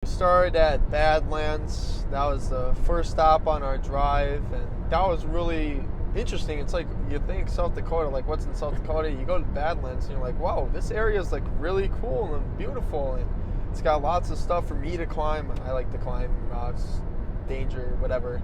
We started at Badlands. That was the first stop on our drive, and that was really interesting. It's like you think South Dakota, like what's in South Dakota? You go to Badlands and you're like, wow, this area is like really cool and beautiful, and it's got lots of stuff for me to climb. I like to climb rocks, danger, whatever.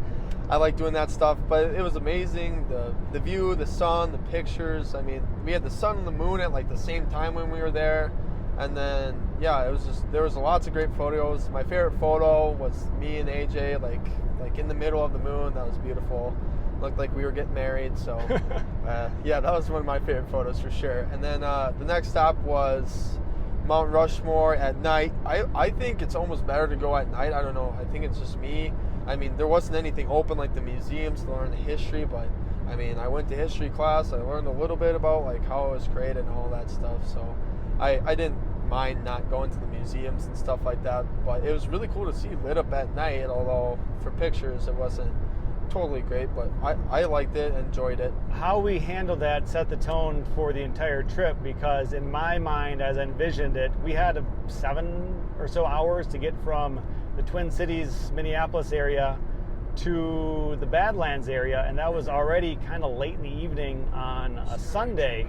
I like doing that stuff, but it was amazing. The view, the sun, the pictures. I mean, we had the sun and the moon at like the same time when we were there. And then, yeah, it was just, there was lots of great photos. My favorite photo was me and AJ, like in the middle of the moon. That was beautiful. Looked like we were getting married. So, yeah, that was one of my favorite photos for sure. And then the next stop was Mount Rushmore at night. I think it's almost better to go at night. I don't know. I think it's just me. I mean, there wasn't anything open like the museums to learn the history, but I mean, I went to history class. I learned a little bit about like how it was created and all that stuff. So I didn't mind not going to the museums and stuff like that, but it was really cool to see lit up at night, although for pictures it wasn't totally great, but I liked it, enjoyed it. How we handled that set the tone for the entire trip, because in my mind, as I envisioned it, we had 7 or so hours to get from the Twin Cities, Minneapolis area to the Badlands area, and that was already kind of late in the evening on a Sunday.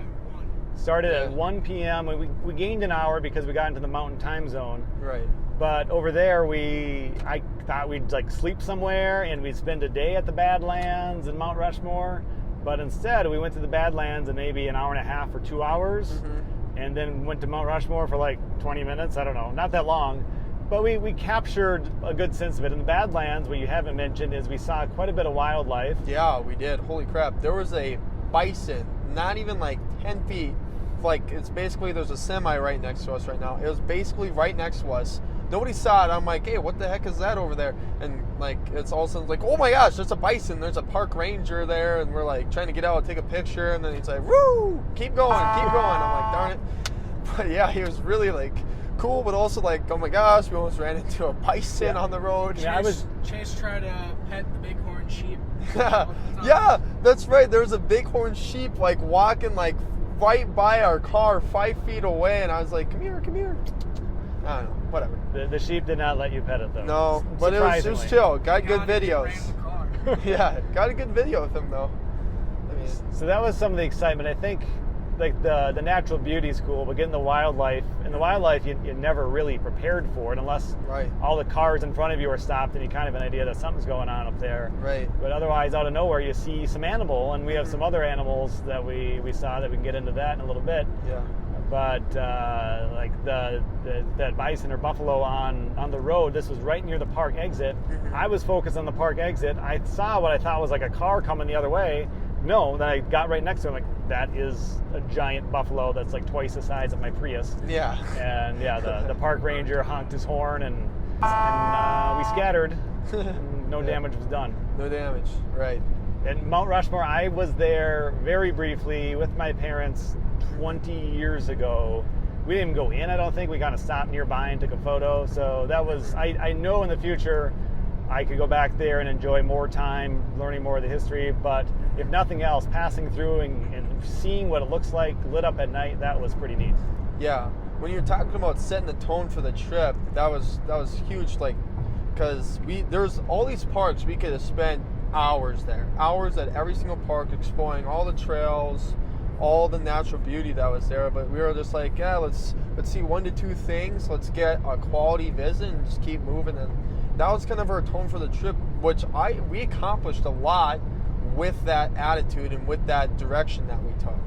Started at 1 p.m. We gained an hour because we got into the mountain time zone. Right. But over there, I thought we'd like sleep somewhere and we'd spend a day at the Badlands and Mount Rushmore. But instead, we went to the Badlands in maybe an hour and a half or 2 hours, and then went to Mount Rushmore for like 20 minutes. I don't know, not that long. But we captured a good sense of it. In the Badlands, what you haven't mentioned is we saw quite a bit of wildlife. Yeah, we did. Holy crap. There was a bison, not even like 10 feet. Like, it's basically, there's a semi right next to us right now. It was basically right next to us. Nobody saw it. I'm like, hey, what the heck is that over there? And like, it's all of a sudden like, oh my gosh, there's a bison. There's a park ranger there. And we're like trying to get out and take a picture. And then he's like, woo, keep going, keep going. I'm like, darn it. But yeah, he was really like cool, but also like, oh my gosh, we almost ran into a bison on the road. Yeah, Chase tried to pet the Bighorn Sheep. Yeah, that's right. There was a Bighorn Sheep like walking like right by our car 5 feet away, and I was like, come here, come here. I don't know, whatever. The sheep did not let you pet it though. No, but it was chill. Got good videos. Yeah, got a good video of him though. I mean, so that was some of the excitement. I think like the natural beauty is cool, but getting the wildlife, and the wildlife you never really prepared for it unless all the cars in front of you are stopped and you kind of have an idea that something's going on up there. Right. But otherwise, out of nowhere, you see some animal, and we have some other animals that we saw that we can get into that in a little bit. Yeah. But like that bison or buffalo on the road, this was right near the park exit. I was focused on the park exit. I saw what I thought was like a car coming the other way. No, then I got right next to him, like, that is a giant buffalo that's like twice the size of my Prius. Yeah. And yeah, the park ranger honked his horn, and we scattered. And no damage was done. No damage, right. And Mount Rushmore, I was there very briefly with my parents 20 years ago. We didn't even go in, I don't think. We kind of stopped nearby and took a photo. So that was, I know in the future I could go back there and enjoy more time learning more of the history, but if nothing else, passing through and seeing what it looks like lit up at night, that was pretty neat. Yeah, when you're talking about setting the tone for the trip, that was huge, like, because there's all these parks we could have spent hours there, hours at every single park exploring all the trails, all the natural beauty that was there, but we were just like, yeah, let's see 1 to 2 things, let's get a quality visit and just keep moving. And that was kind of our tone for the trip, which we accomplished a lot with that attitude and with that direction that we took.